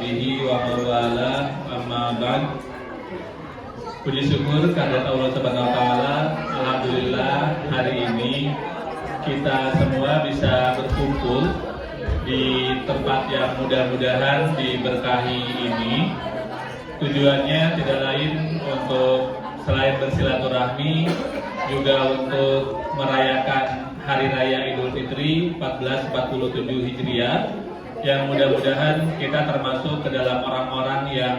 sahbihi wa mawala amma ba'd. Puji syukur kehadirat Allah Subhanahu wa taala. Alhamdulillah hari ini kita semua bisa berkumpul di tempat yang mudah-mudahan diberkahi ini. Tujuannya tidak lain untuk selain bersilaturahmi, juga untuk merayakan Hari Raya Idul Fitri 1447 Hijriah, yang mudah-mudahan kita termasuk ke dalam orang-orang yang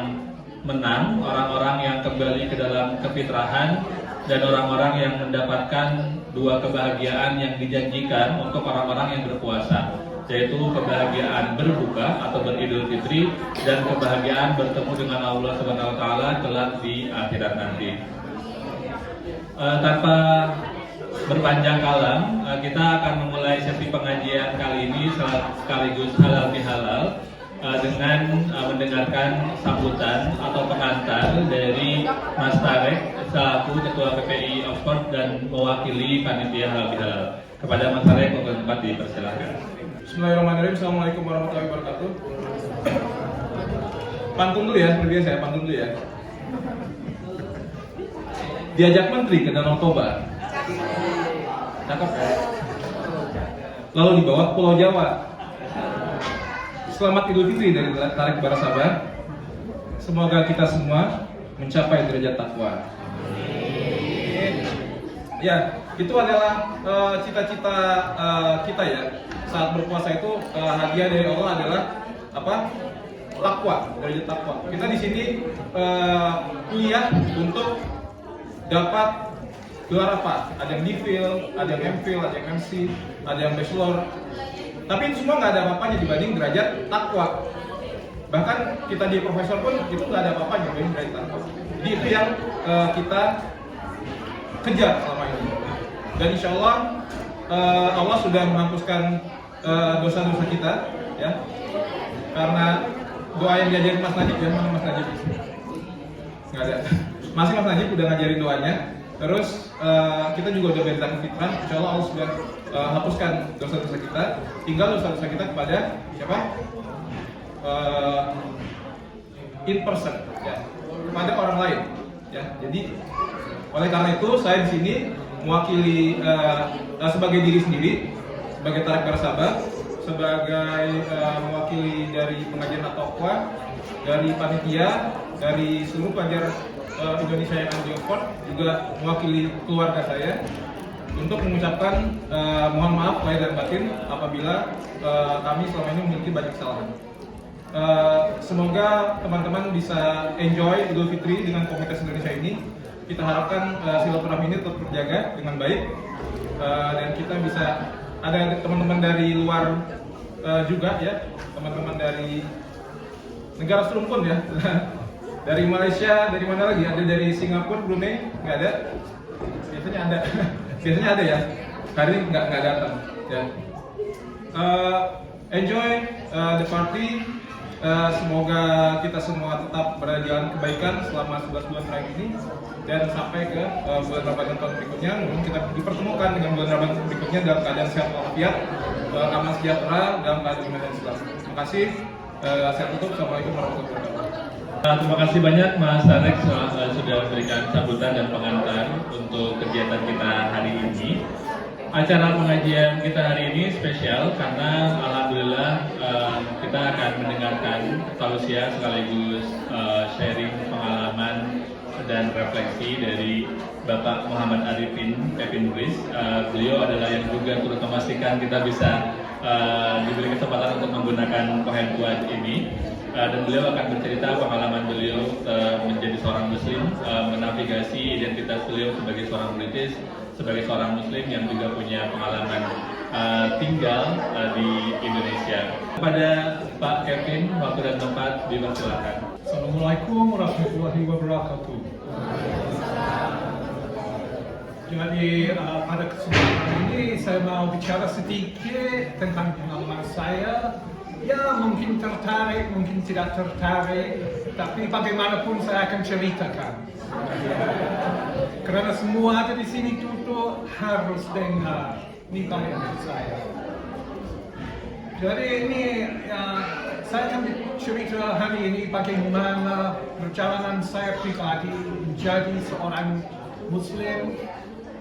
menang, orang-orang yang kembali ke dalam kefitrahan, dan orang-orang yang mendapatkan dua kebahagiaan yang dijanjikan untuk orang-orang yang berpuasa, yaitu kebahagiaan berbuka atau beridul fitri dan kebahagiaan bertemu dengan Allah Subhanahu wa taala kelak di akhirat nanti. Tanpa berpanjang kalam, kita akan memulai sesi pengajian kali ini sekaligus halal bihalal dengan mendengarkan sambutan atau pengantar dari Mas Tarek selaku Ketua PPI Oxford dan mewakili panitia halal bihalal. Kepada Mas Tarek, untuk tempat dipersilakan. Bismillahirrahmanirrahim. Assalamualaikum warahmatullahi wabarakatuh. Pantun dulu ya, seperti biasa ya, pantun dulu ya. Diajak menteri ke Danau Toba, cakep ya. Lalu dibawa ke Pulau Jawa. Selamat Idul Fitri dari Tarek Barasabah. Semoga kita semua mencapai derajat takwa. Ya, itu adalah cita-cita kita ya. Saat berpuasa itu hadiah dari Allah adalah apa? Takwa, derajat takwa. Kita di sini kuliah untuk dapat gelar apa? Ada yang DPhil, ada yang MPhil, ada yang MC, ada yang bachelor. Tapi itu semua nggak ada apa-apanya dibanding derajat takwa. Bahkan kita di profesor pun itu nggak ada apa-apanya dibanding derajat takwa. Jadi itu yang kita kejar selama ini. Dan insya Allah Allah sudah menghapuskan dosa-dosa kita, ya. Karena doa yang diajarin Mas Najib, ya, mana Mas Najib? Nggak ada. Masih Mas Najib udah ngajarin doanya. Terus kita juga udah belajar fitrah. Insya Allah sudah hapuskan dosa-dosa kita. Tinggal dosa-dosa kita kepada siapa? In person, ya, kepada orang lain. Ya, jadi oleh karena itu saya di sini mewakili sebagai diri sendiri, sebagai Tarek Barasabah, sebagai mewakili dari pengajian At-Taqwa, dari panitia, dari seluruh pelajar Indonesia yang ada di Oxford, juga mewakili keluarga saya untuk mengucapkan mohon maaf lahir dan batin apabila kami selama ini memiliki banyak kesalahan. Semoga teman-teman bisa enjoy Idul Fitri dengan komunitas Indonesia ini. Kita harapkan silaturahmi ini tetap terjaga dengan baik, dan kita bisa ada teman-teman dari luar juga ya, teman-teman dari negara serumpun ya. Dari Malaysia, dari mana lagi? Ada dari Singapura, Brunei, nggak ada? Biasanya ada, biasanya ada ya. Kali ini nggak datang. Ya. Enjoy the party. Semoga kita semua tetap berada di jalan kebaikan selama 11 bulan terakhir ini, dan sampai ke bulan Ramadan tahun berikutnya. Mungkin kita dipertemukan dengan bulan Ramadan berikutnya dalam keadaan sehat walafiat, aman sejahtera, dalam keadaan iman dan Islam. Terima kasih. Saya tutup. Assalamualaikum warahmatullahi wabarakatuh. Terima kasih banyak Mas Tarek sudah memberikan sambutan dan pengantar untuk kegiatan kita hari ini. Acara pengajian kita hari ini spesial karena alhamdulillah kita akan mendengarkan tausiah sekaligus sharing pengalaman dan refleksi dari Bapak Muhammad Arifin Kevin Nulis. Beliau adalah yang juga turut memastikan kita bisa diberi kesempatan untuk menggunakan poem kuat ini. Dan beliau akan bercerita pengalaman beliau menjadi seorang muslim, menavigasi identitas beliau sebagai seorang British, sebagai seorang muslim yang juga punya pengalaman tinggal di Indonesia. Kepada Pak Kevin, waktu dan tempat dipersilakan. Assalamualaikum warahmatullahi wabarakatuh. Jadi pada kesempatan ini saya mau bicara sedikit tentang pengalaman saya. Ya, mungkin tertarik, mungkin tidak tertarik, tapi bagaimanapun saya akan ceritakan. Karena semua ada di sini duduk harus dengar. Ini bagian saya. Jadi ini saya akan cerita hari ini bagaimana perjalanan saya pribadi menjadi seorang Muslim,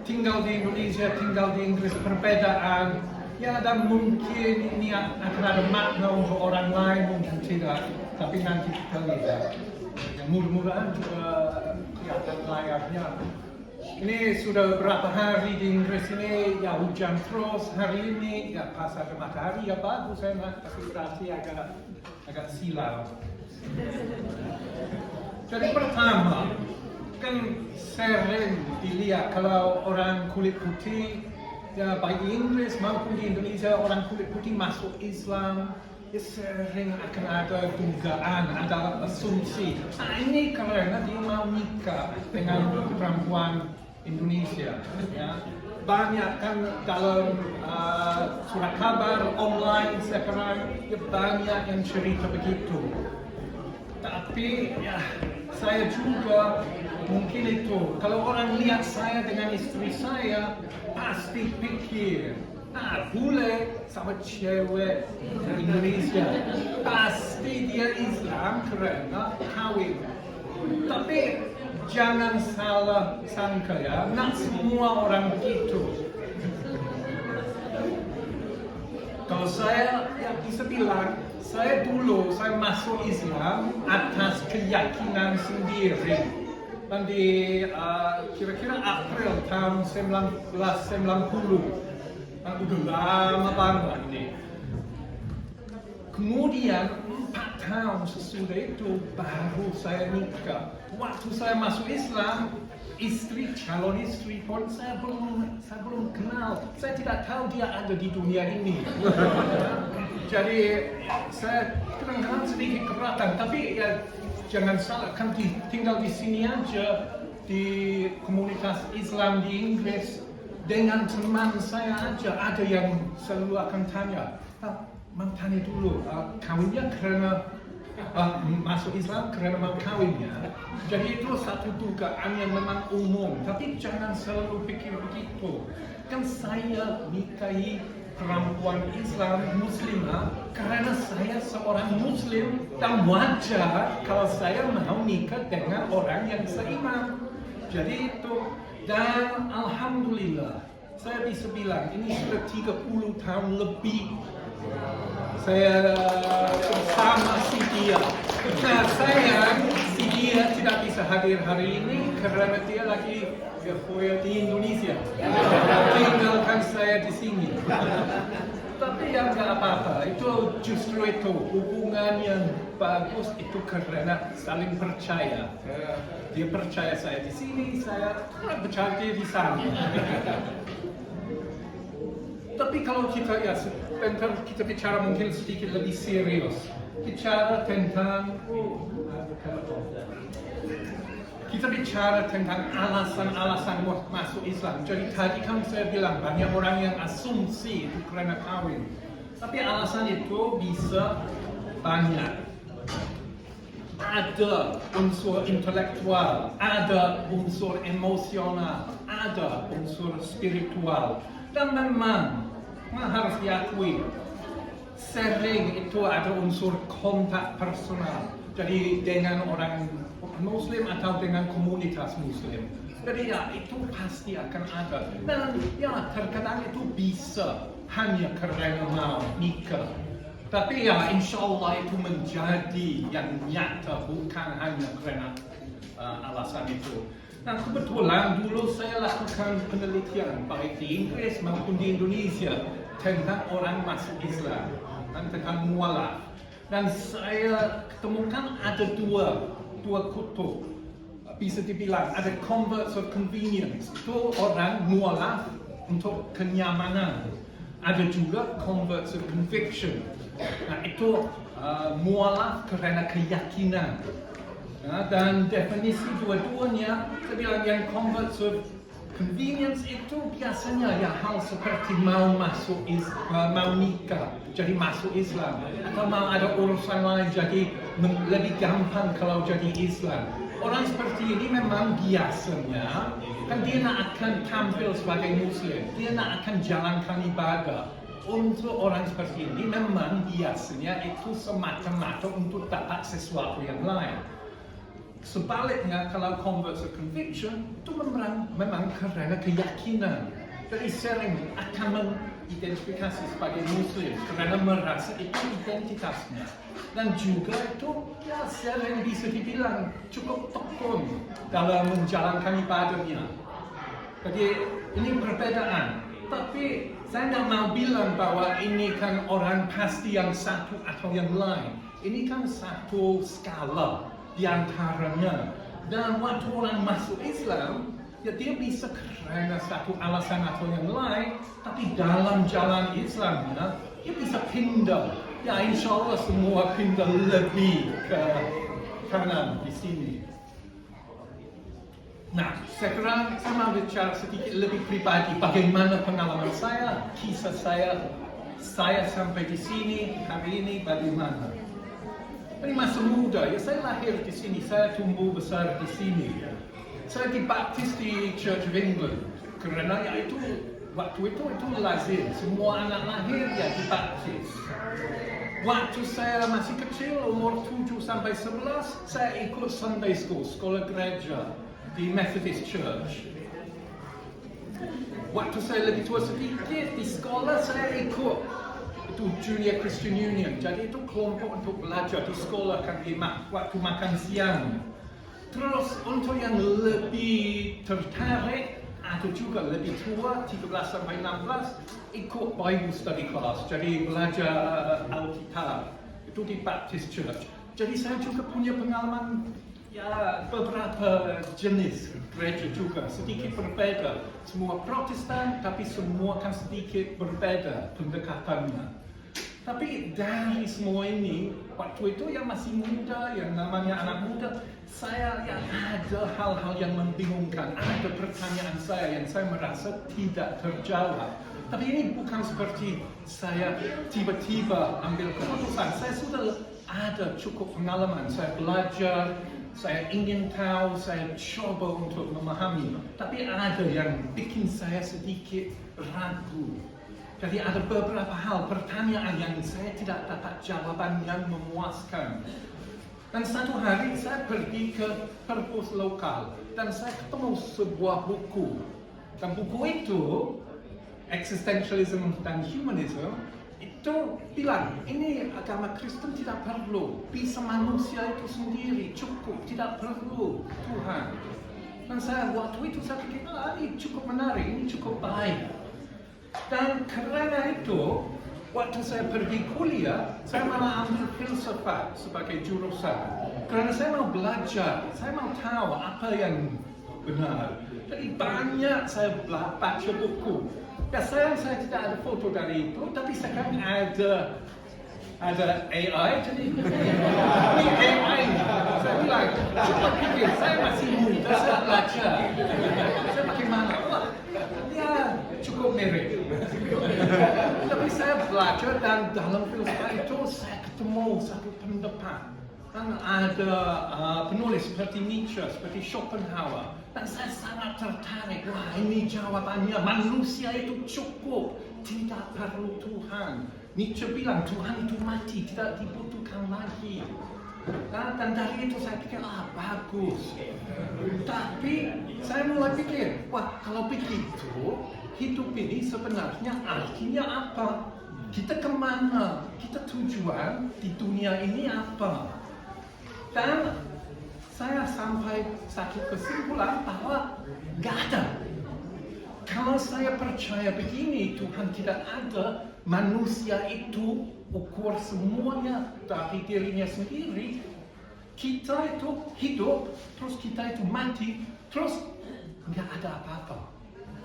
tinggal di Indonesia, tinggal di Inggris, perbedaan. Ya, dan mungkin ini akan ada makna untuk orang lain, mungkin tidak. Tapi nanti kita lihat. Yang mudah-mudahan juga kelihatan layarnya. Ini sudah beberapa hari di Inggris ini, ya hujan terus. Hari ini, ya pas ada matahari, ya bagus enak. Tapi berarti agak silau. Jadi pertama, kan sering dilihat kalau orang kulit putih, ya baik di Inggris maupun di Indonesia, orang kulit putih masuk Islam, ya sering akan ada dugaan, ada asumsi. Nah, ini karena dia mau nikah dengan perempuan Indonesia. Ya. Banyak kan dalam surat kabar online sekarang, ya banyak yang cerita begitu. Tapi ya saya juga mungkin itu, kalau orang lihat saya dengan istri saya, pasti pikir, bule sama cewek Indonesia, pasti dia Islam karena kawin. Tapi jangan salah sangka ya, nak semua orang begitu. Kalau saya ya bisa bilang, saya masuk Islam atas keyakinan sendiri. Dan di kira-kira April tahun 1990, udah lama banget ini. Kemudian 4 tahun sesudah itu baru saya nikah. Waktu saya masuk Islam, calon istri pun saya belum kenal. Saya tidak tahu dia ada di dunia ini. Jadi saya kadang-kadang sedikit keberatan, tapi ya jangan salah, kan tinggal di sini aja di komunitas Islam di Inggris. Dengan teman saya aja ada yang selalu akan tanya, mau tanya dulu, kawinnya karena masuk Islam karena mau kawinnya. Jadi itu satu dugaan yang memang umum, tapi jangan selalu pikir begitu. Kan saya nikahi perempuan Islam Muslimah karena saya seorang Muslim dan wajar kalau saya mau nikah dengan orang yang seiman. Jadi itu, dan Alhamdulillah saya bisa bilang ini sudah 30 tahun lebih saya bersama si dia. Nah, sayang si dia tidak bisa hadir hari ini karena dia lagi di Indonesia. Tinggalkan saya di sini. Tapi yang nggak apa-apa, itu justru itu hubungan yang bagus itu karena saling percaya. Dia percaya saya di sini, saya percaya dia di sana. Tapi kalau kita kita bicara mungkin sedikit lebih serius, bicara tentang alasan-alasan masuk Islam. Jadi tadi kan saya bilang banyak orang yang asumsi itu karena kawin. Tapi alasan itu bisa banyak. Ada unsur intelektual, ada unsur emosional, ada unsur spiritual. Dan memang harus diakui, sering itu ada unsur kontak personal. Jadi dengan orang Muslim atau dengan komunitas Muslim. Jadi ya itu pasti akan ada. Dan ya terkadang itu bisa hanya karena mau nikah. Tapi ya insya Allah itu menjadi yang nyata, bukan hanya karena alasan itu. Nah kebetulan dulu saya lakukan penelitian baik di Inggris maupun di Indonesia tentang orang masuk Islam dan tentang mualaf. Dan saya ketemukan ada dua kutub, bisa dibilang ada converts of convenience, itu orang mualaf untuk kenyamanan. Ada juga converts of conviction. Nah itu mualaf karena keyakinan. Dan definisi dua-duanya, saya bilang yang converts of convenience itu biasanya ya hal seperti mau nikah, jadi masuk Islam, atau mau ada urusan lain jadi lebih gampang kalau jadi Islam. Orang seperti ini memang biasanya kan dia nak akan tampil sebagai Muslim, dia nak akan jalankan ibadah. untuk orang seperti ini memang biasanya itu semata-mata untuk dapat sesuatu yang lain. Sebaliknya, kalau converts of conviction itu memang karena keyakinan. Jadi sering akan mengidentifikasi sebagai Muslim karena merasa itu identitasnya. Dan juga itu ya sering bisa dibilang cukup tekun dalam menjalankan ibadahnya. Jadi ini perbedaan. Tapi saya nggak mau bilang bahwa ini kan orang pasti yang satu atau yang lain. Ini kan satu skala di antaranya. Dan waktu orang masuk Islam, ya dia bisa karena satu alasan atau yang lain, tapi dalam jalan Islamnya, dia bisa pindah. Ya insya Allah semua pindah lebih ke kanan di sini. Nah, sekarang saya mau bicara sedikit lebih pribadi bagaimana pengalaman saya, kisah saya sampai di sini hari ini bagaimana. Dari masa muda, ya saya lahir di sini, saya tumbuh besar di sini. Saya dibaptis di Church of England karena ya itu waktu itu lazim, semua anak lahir ya dibaptis. Waktu saya masih kecil, umur 7 sampai 11, saya ikut Sunday School, sekolah gereja di Methodist Church. Waktu saya lebih tua sedikit, di sekolah saya ikut itu Junior Christian Union. Jadi itu kelompok untuk belajar di sekolah kan di waktu makan siang. Terus untuk yang lebih tertarik atau juga lebih tua, 13 sampai 16, ikut Bible Study Class. Jadi belajar Alkitab. Itu di Baptist Church. Jadi saya juga punya pengalaman ya beberapa jenis gereja juga, sedikit berbeda. Semua Protestan, tapi semua kan sedikit berbeda pendekatannya. Tapi dari semua ini, waktu itu yang masih muda, yang namanya anak muda, saya ya ada hal-hal yang membingungkan, ada pertanyaan saya yang saya merasa tidak terjawab. Tapi ini bukan seperti saya tiba-tiba ambil keputusan. Saya sudah ada cukup pengalaman, saya belajar, saya ingin tahu, saya coba untuk memahami. Tapi ada yang bikin saya sedikit ragu. Jadi ada beberapa hal, pertanyaan yang saya tidak dapat jawaban yang memuaskan. Dan satu hari saya pergi ke perpus lokal dan saya ketemu sebuah buku. Dan buku itu, Existentialism dan Humanism, itu bilang, ini agama Kristen tidak perlu, bisa manusia itu sendiri, cukup, tidak perlu Tuhan. Dan saya waktu itu saya pikir, ini cukup menarik, ini cukup baik. Dan karena itu, waktu saya pergi kuliah, saya malah ambil filsafat sebagai jurusan. Karena saya mau belajar, saya mau tahu apa yang benar. Jadi banyak saya baca buku. Ya saya tidak ada foto dari itu, tapi sekarang ada AI, jadi ini AI. Saya bilang, coba pikir, saya masih muda, saya belajar. Saya bagaimana? Wah, ya cukup mirip. Tapi saya belajar dan dalam filsafat itu saya ketemu satu pendapat. Dan ada penulis seperti Nietzsche, seperti Schopenhauer. Dan saya sangat tertarik, wah ini jawabannya, manusia itu cukup, tidak perlu Tuhan. Nietzsche bilang Tuhan itu mati, tidak dibutuhkan lagi. Dan dari itu saya pikir, bagus. Tapi saya mulai pikir, wah kalau begitu, hidup ini sebenarnya artinya apa? Kita kemana? Kita tujuan di dunia ini apa? Dan saya sampai satu kesimpulan bahwa nggak ada. Kalau saya percaya begini, Tuhan tidak ada, manusia itu ukur semuanya dari dirinya sendiri. Kita itu hidup, terus kita itu mati, terus nggak ada apa-apa.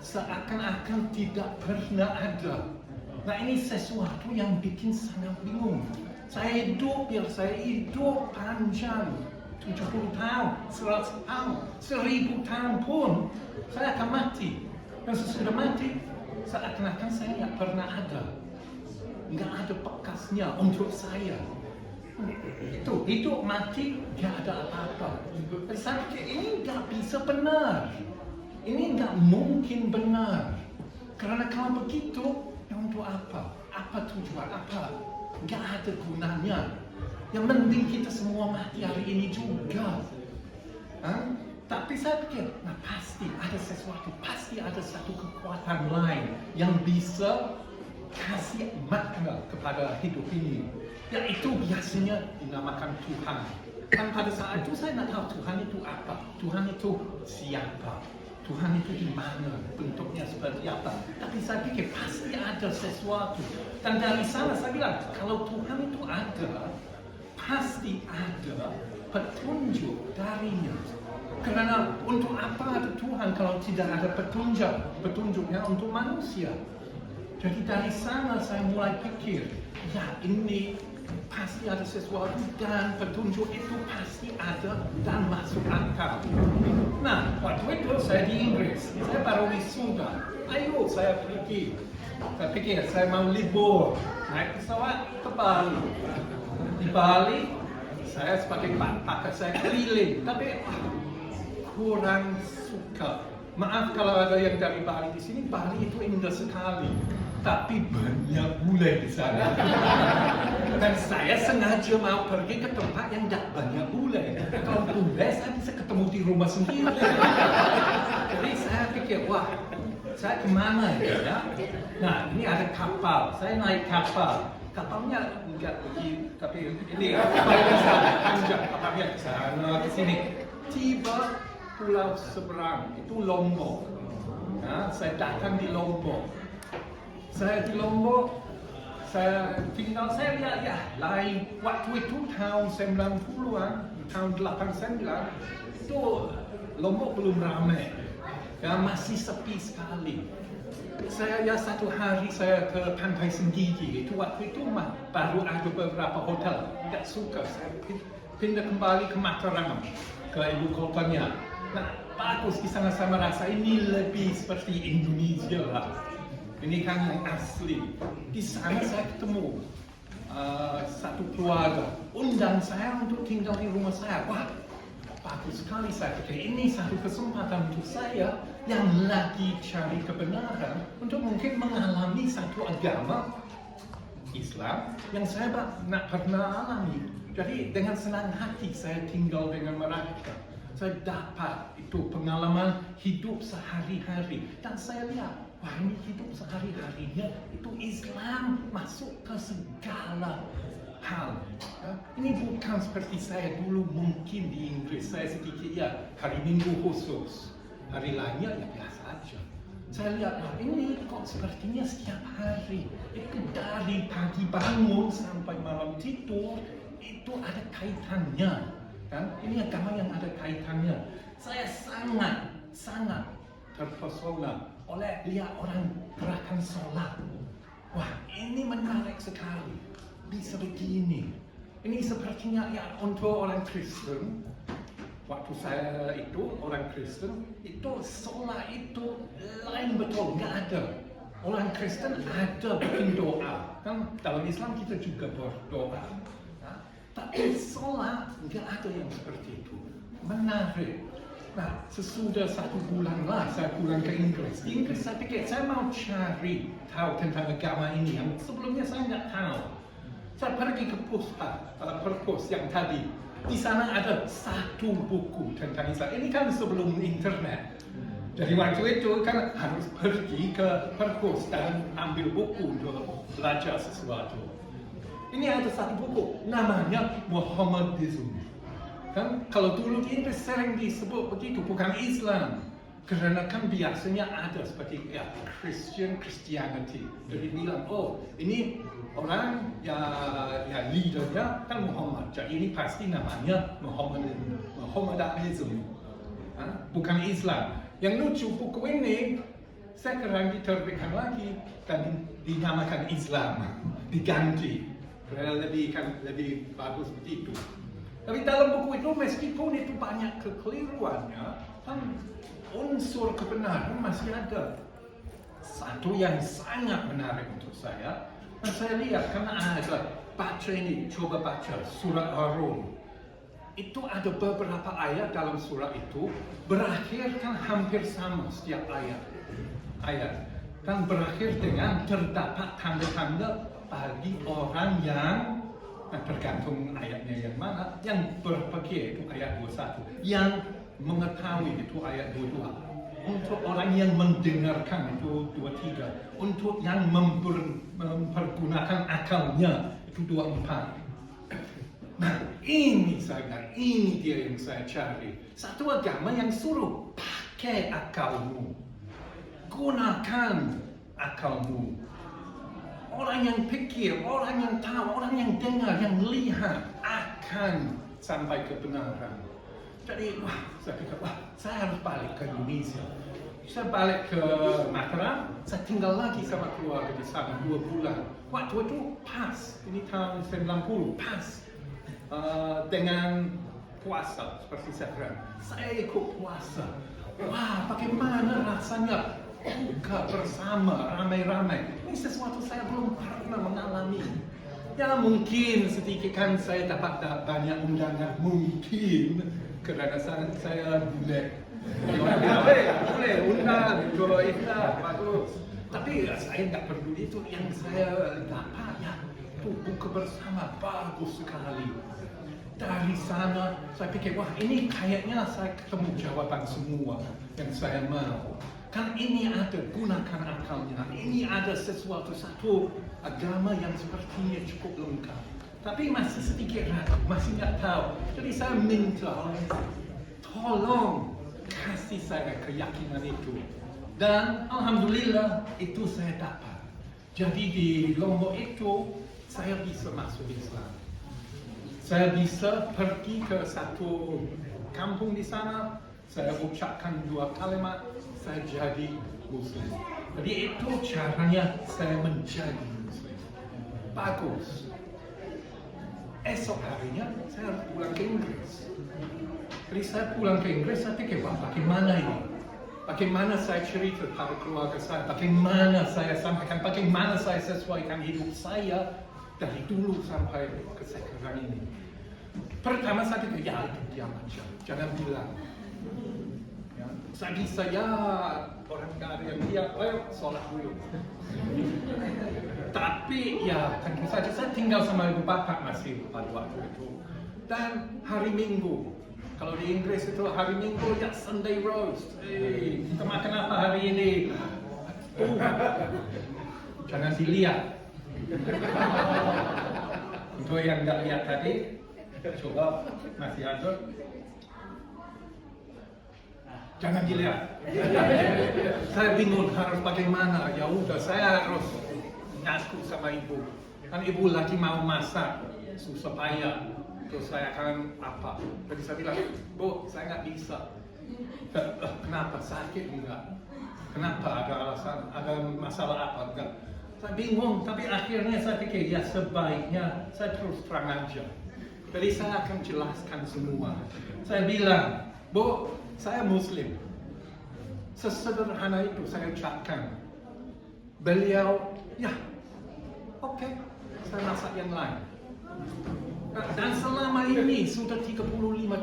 Seakan-akan tidak pernah ada. Nah ini sesuatu yang bikin sangat bingung. Saya hidup, biar saya hidup panjang. 70 tahun, 100 tahun, 1000 tahun pun saya akan mati. Dan sesudah mati, seakan-akan saya nggak pernah ada. Nggak ada bekasnya untuk saya. Itu hidup mati, nggak ada apa-apa. Dan saya pikir ini nggak bisa benar. Ini nggak mungkin benar. Karena kalau begitu, ya untuk apa? apa tujuan apa? Nggak ada gunanya. Yang penting kita semua mati hari ini juga. Tapi saya pikir, nah pasti ada sesuatu, pasti ada satu kekuatan lain yang bisa kasih makna kepada hidup ini. Yaitu biasanya dinamakan Tuhan. Dan pada saat itu saya tidak tahu Tuhan itu apa, Tuhan itu siapa, Tuhan itu di mana, bentuknya seperti apa. Tapi saya pikir pasti ada sesuatu. Dan dari sana saya bilang, kalau Tuhan itu ada, pasti ada petunjuk darinya. Karena untuk apa ada Tuhan kalau tidak ada petunjuknya untuk manusia? Jadi dari sana saya mulai pikir, ya ini pasti ada sesuatu dan petunjuk itu pasti ada dan masuk akal. Nah, waktu itu saya di Inggris, saya baru wisuda. Ayo saya pergi. Saya pikir saya mau libur, naik pesawat ke Bali. Di Bali, saya sebagai backpacker saya keliling, tapi kurang suka. Maaf kalau ada yang dari Bali di sini, Bali itu indah sekali. Tapi banyak bule di sana. Dan saya sengaja mau pergi ke tempat yang tidak banyak bule. Kalau bule, saya bisa ketemu di rumah sendiri. Jadi saya pikir, wah, saya kemana ya? Nah, ini ada kapal. Saya naik kapal. Kapalnya enggak begitu, tapi ini kapalnya sangat panjang. Kapalnya ke sana, ke sini. Tiba pulau seberang, itu Lombok. Nah, saya datang di Lombok. Saya di Lombok, saya lihat ya, lain waktu itu tahun 90-an, tahun 89, itu Lombok belum ramai, ya masih sepi sekali. Saya ya satu hari saya ke Pantai Senggigi, itu waktu itu baru ada beberapa hotel, tidak suka, saya pindah kembali ke Mataram, ke ibu kotanya. Nah, bagus di sana saya merasa ini lebih seperti Indonesia lah. Ini kan yang asli. Di sana saya ketemu satu keluarga, undang saya untuk tinggal di rumah saya. Wah, bagus sekali saya pikir ini satu kesempatan untuk saya yang lagi cari kebenaran untuk mungkin mengalami satu agama Islam yang saya nak pernah alami. Jadi dengan senang hati saya tinggal dengan mereka. Saya dapat itu pengalaman hidup sehari-hari dan saya lihat, wah ini hidup sehari-harinya itu Islam masuk ke segala hal. Ini bukan seperti saya dulu mungkin di Inggris, saya sedikit ya hari Minggu khusus, hari lainnya ya biasa aja. Saya lihat, wah ini kok sepertinya setiap hari, itu dari pagi bangun sampai malam tidur, itu ada kaitannya. Kan? Ini agama yang ada kaitannya. Saya sangat terpesona oleh lihat orang gerakan sholat. Wah, ini menarik sekali. Bisa begini. Ini sepertinya ya untuk orang Kristen. Waktu saya itu orang Kristen, itu sholat itu lain betul, nggak ada. Orang Kristen ada bikin doa. Kan dalam Islam kita juga berdoa. Tapi sholat nggak ada yang seperti itu. Menarik. Nah, sesudah 1 bulan lah saya pulang ke Inggris. Di Inggris saya pikir saya mau cari tahu tentang agama ini yang sebelumnya saya nggak tahu. Saya pergi ke perpus yang tadi. Di sana ada 1 buku tentang Islam. Ini kan sebelum internet. Jadi waktu itu kan harus pergi ke perpus dan ambil buku untuk belajar sesuatu. Ini ada 1 buku, namanya Muhammadism. Kan kalau dulu di Inggris sering disebut begitu, bukan Islam. Karena kan biasanya ada seperti ya Christianity. Jadi bilang, oh ini orang ya leadernya kan Muhammad. Jadi ini pasti namanya Muhammadanism. Bukan Islam. Yang lucu buku ini sekarang diterbitkan lagi dan dinamakan Islam, diganti. Karena lebih bagus begitu. Tapi dalam buku itu meskipun itu banyak kekeliruannya, kan unsur kebenaran masih ada. Satu yang sangat menarik untuk saya, dan saya lihat karena ada baca ini, coba baca surat Ar-Rum. Itu ada beberapa ayat dalam surat itu berakhir kan hampir sama setiap ayat. kan berakhir dengan terdapat tanda-tanda bagi orang yang tergantung ayatnya yang mana, yang berpikir itu ayat 21, yang mengetahui itu ayat 22, untuk orang yang mendengarkan itu 23, untuk yang mempergunakan akalnya itu 24. Nah, ini dia yang saya cari. Satu agama yang suruh pakai akalmu, gunakan akalmu. Orang yang pikir, orang yang tahu, orang yang dengar, yang lihat akan sampai kebenaran. Jadi, saya pikir, saya harus balik ke Indonesia. Saya balik ke Mataram, saya tinggal lagi sama keluarga di sana 2 bulan. Waktu itu pas, ini tahun 90, pas dengan puasa seperti sekarang. Saya ikut puasa. Wah, bagaimana rasanya buka bersama ramai-ramai. Ini sesuatu saya belum pernah mengalami. Ya mungkin sedikit kan saya dapat banyak undangan, mungkin kerana saya boleh undang, itu iftar, bagus. Tapi saya nggak peduli itu, yang saya dapat ya itu buka bersama bagus sekali. Dari sana saya pikir, wah ini kayaknya saya ketemu jawaban semua yang saya mau. Kan ini ada, gunakan akalnya. Ini ada satu agama yang sepertinya cukup lengkap. Tapi masih sedikit ragu, masih nggak tahu. Jadi saya minta, tolong kasih saya keyakinan itu. Dan alhamdulillah itu saya dapat. Jadi di Lombok itu saya bisa masuk Islam. Saya bisa pergi ke satu kampung di sana, saya ucapkan 2 kalimat, saya jadi Muslim. Jadi itu caranya saya menjadi Muslim. Bagus. Esok harinya saya harus pulang ke Inggris. Jadi saya pulang ke Inggris, saya pikir, bagaimana ini? Bagaimana saya cerita pada keluarga saya? Bagaimana saya sampaikan? Bagaimana saya sesuaikan hidup saya dari dulu sampai ke sekarang ini? Pertama saya pikir, ya itu diam aja, jangan bilang. Ya, saya bisa ya orang nggak ada yang lihat, sholat dulu. Tapi ya tentu saja saya tinggal sama ibu bapak masih pada waktu itu. Dan hari Minggu, kalau di Inggris itu hari Minggu ya Sunday roast. Kita makan apa hari ini? Jangan dilihat. Untuk yang nggak lihat tadi, coba masih ada. Jangan dilihat. Saya bingung harus bagaimana. Ya udah, saya harus ngaku sama ibu. Kan ibu lagi mau masak, susah payah. Terus saya akan apa? Jadi saya bilang, Bu, saya nggak bisa. Kenapa? Sakit enggak? Kenapa? Ada alasan? Ada masalah apa? Enggak. Saya bingung, tapi akhirnya saya pikir, ya sebaiknya saya terus terang aja. Jadi saya akan jelaskan semua. Saya bilang, Bu, saya Muslim. Sesederhana itu saya ucapkan. Beliau, ya, oke, saya masak yang lain. Dan selama ini sudah 35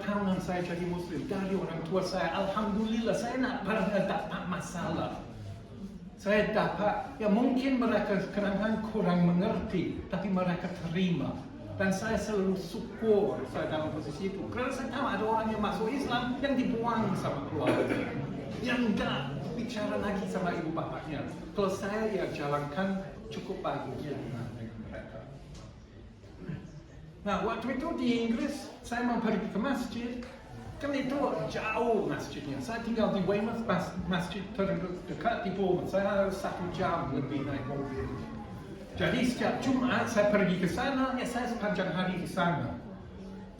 tahunan saya jadi Muslim. Dari orang tua saya, alhamdulillah saya nak pernah dapat masalah. Saya dapat, ya mungkin mereka kadang-kadang kurang mengerti, tapi mereka terima. Dan saya selalu syukur saya dalam posisi itu. Karena saya tahu ada orang yang masuk Islam yang dibuang sama keluarga, yang enggak bicara lagi sama ibu bapaknya. Kalau saya ya jalankan cukup bagus dengan mereka. Nah, waktu itu di Inggris saya mau pergi ke masjid. Kan itu jauh masjidnya. Saya tinggal di Weymouth, masjid terdekat di Bournemouth. Saya harus 1 jam lebih naik mobil. Jadi setiap Jumat saya pergi ke sana, ya saya sepanjang hari di sana.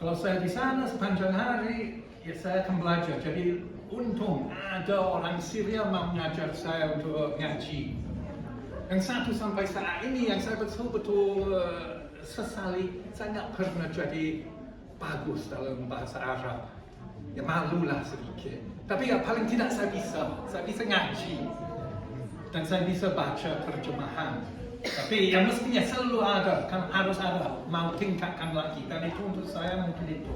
Kalau saya di sana sepanjang hari, ya saya akan belajar. Jadi untung ada orang Syria mau mengajar saya untuk ngaji. Dan sampai saat ini yang saya betul-betul sesali, saya nggak pernah jadi bagus dalam bahasa Arab. Ya malulah sedikit. Tapi ya paling tidak saya bisa ngaji. Dan saya bisa baca terjemahan. Tapi yang mestinya selalu ada, kan harus ada, mau tingkatkan lagi. Dan itu untuk saya mungkin itu.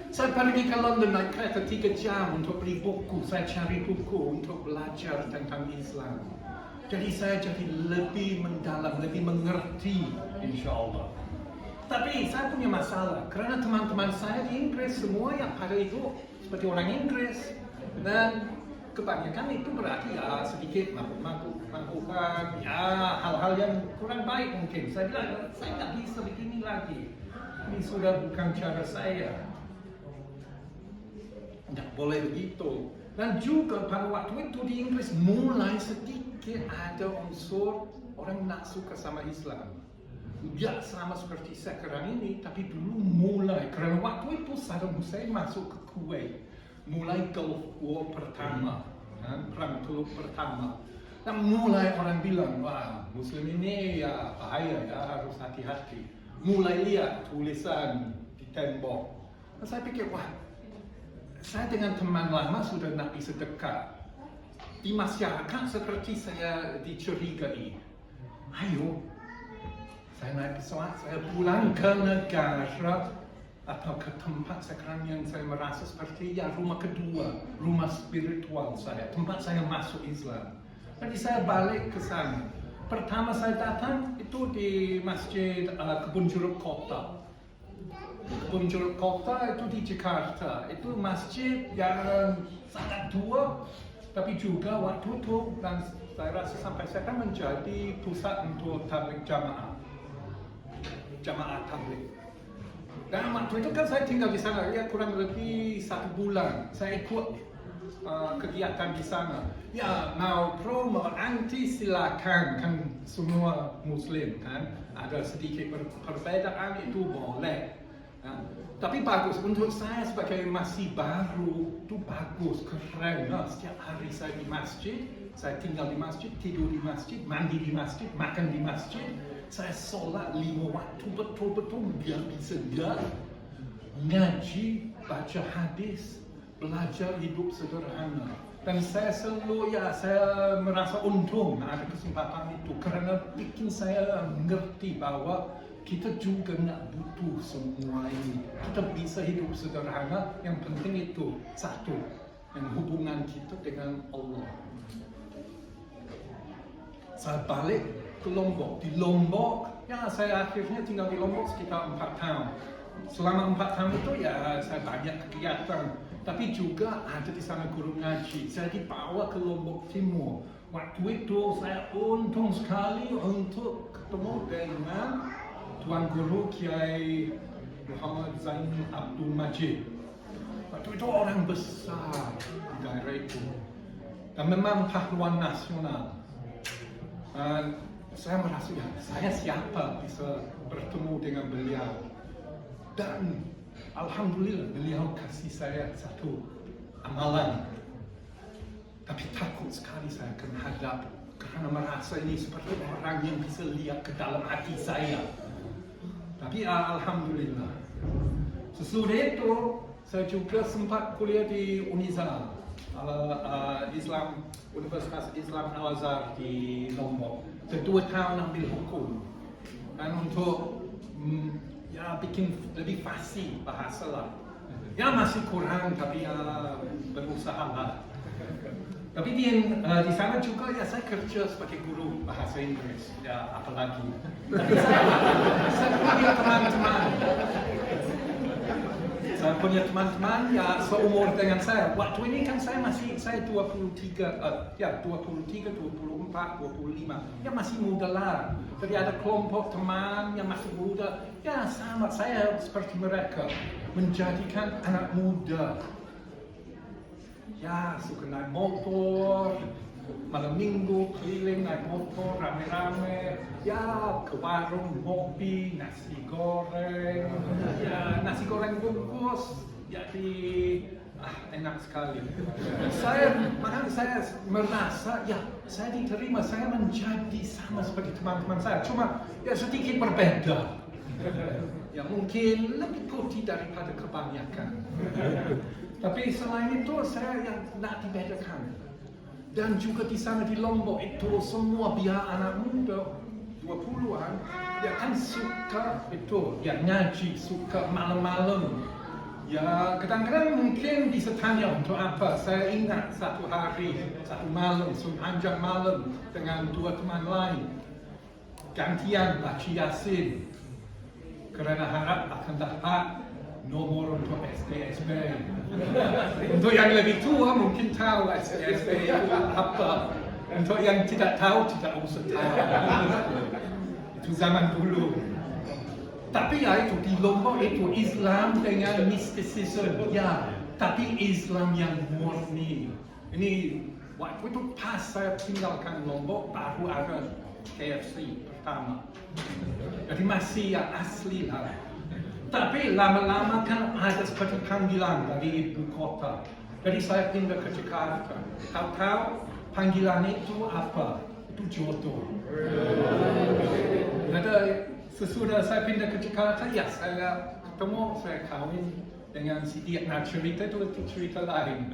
Saya pergi ke London naik kereta 3 jam untuk beli buku. Saya cari buku untuk belajar tentang Islam. Jadi saya jadi lebih mendalam, lebih mengerti, insya Allah. Tapi saya punya masalah, karena teman-teman saya di Inggris semua yang pada itu seperti orang Inggris. Dan kebanyakan itu berarti ya sedikit melakukan ya hal-hal yang kurang baik mungkin. Saya bilang, saya nggak bisa begini lagi. Ini sudah bukan cara saya. Nggak boleh begitu. Dan juga pada waktu itu di Inggris mulai sedikit ada unsur orang nak suka sama Islam. Ya sama seperti sekarang ini, tapi dulu mulai, karena waktu itu Saddam Hussein masuk ke Kuwait, mulai Gulf War pertama, perang Teluk pertama. Dan mulai orang bilang, wah Muslim ini ya bahaya ya, harus hati-hati. Mulai lihat tulisan di tembok. Dan saya pikir, wah, saya dengan teman lama sudah nak bisa dekat. Di masyarakat seperti saya dicurigai. Ayo, saya naik pesawat, saya pulang ke negara atau ke tempat sekarang yang saya merasa seperti ya rumah kedua, rumah spiritual saya, tempat saya masuk Islam. Jadi saya balik ke sana. Pertama saya datang itu di Masjid Kebun Jeruk Kota. Kebun Jeruk Kota itu di Jakarta. Itu masjid yang sangat tua, tapi juga waktu itu dan saya rasa sampai sekarang menjadi pusat untuk tabligh jamaah tabligh. Dan waktu itu kan saya tinggal di sana ya kurang lebih 1 bulan. Saya ikut kegiatan di sana. Ya mau pro mau anti silakan, kan semua Muslim kan. Ada sedikit perbedaan itu boleh. Ya. Tapi bagus untuk saya sebagai masih baru itu bagus, keren. Nah, setiap hari saya di masjid, saya tinggal di masjid, tidur di masjid, mandi di masjid, makan di masjid. Saya sholat 5 waktu betul-betul biar bisa ngaji, baca hadis, belajar hidup sederhana. Dan saya selalu saya merasa untung ada kesempatan itu karena bikin saya mengerti bahwa kita juga nggak butuh semua ini. Kita bisa hidup sederhana, yang penting itu satu, yang hubungan kita dengan Allah. Saya balik ke Lombok. Di Lombok, ya saya akhirnya tinggal di Lombok sekitar 4 tahun. Selama 4 tahun itu ya saya banyak kegiatan. Tapi juga ada di sana guru ngaji. Saya dibawa ke Lombok Timur. Waktu itu saya untung sekali untuk ketemu dengan Tuan Guru Kiai Muhammad Zain Abdul Majid. Waktu itu orang besar di daerah itu. Dan memang pahlawan nasional. Saya merasa ya, saya siapa bisa bertemu dengan beliau. Dan alhamdulillah beliau kasih saya satu amalan. Tapi takut sekali saya akan hadap karena merasa ini seperti orang yang bisa lihat ke dalam hati saya. Tapi alhamdulillah. Sesudah itu saya juga sempat kuliah di Unizal, Universitas Islam Al-Azhar di Lombok. 2 tahun ambil hukum. Dan untuk ya bikin lebih fasih bahasa lah. Ya masih kurang tapi berusaha lah. Tapi di sana juga ya saya kerja sebagai guru bahasa Inggris. Ya apalagi. Tapi saya punya teman-teman. Saya punya teman-teman ya seumur dengan saya. Waktu ini kan saya 23, 24, 25. Ya masih muda lah. Jadi ada kelompok teman yang masih muda. Ya sama saya seperti mereka. Menjadikan anak muda. Ya suka naik motor. Malam minggu keliling naik motor rame-rame, ya ke warung ngopi, nasi goreng, ya nasi goreng bungkus, jadi enak sekali. Makanya saya merasa ya saya diterima, saya menjadi sama seperti teman-teman saya, cuma ya sedikit berbeda. Ya mungkin lebih putih daripada kebanyakan. Tapi selain itu saya yang tidak dibedakan. Dan juga di sana di Lombok itu semua biar anak muda 20-an dia kan suka itu ya ngaji, suka malam-malam Ya, kadang-kadang mungkin bisa tanya untuk apa. Saya ingat satu hari, satu malam, sepanjang malam dengan dua teman lain. Gantian baca Yasin. Kerana harap akan dapat nomor untuk SDSB. Untuk yang lebih tua mungkin tahu SDSB itu apa. Untuk yang tidak tahu, tidak usah tahu. Itu zaman dulu. Tapi ya itu di Lombok itu Islam dengan mysticism, ya. Tapi Islam yang murni. Ini waktu itu pas saya tinggalkan Lombok baru ada KFC pertama. Jadi masih yang asli lah. Tapi lama-lama kan ada seperti panggilan dari ibu kota. Jadi saya pindah ke Jakarta. Tahu-tahu panggilan itu apa? Itu jodoh. Ada sesudah saya pindah ke Jakarta, ya saya ketemu, saya kawin dengan si dia. Nah cerita itu cerita lain.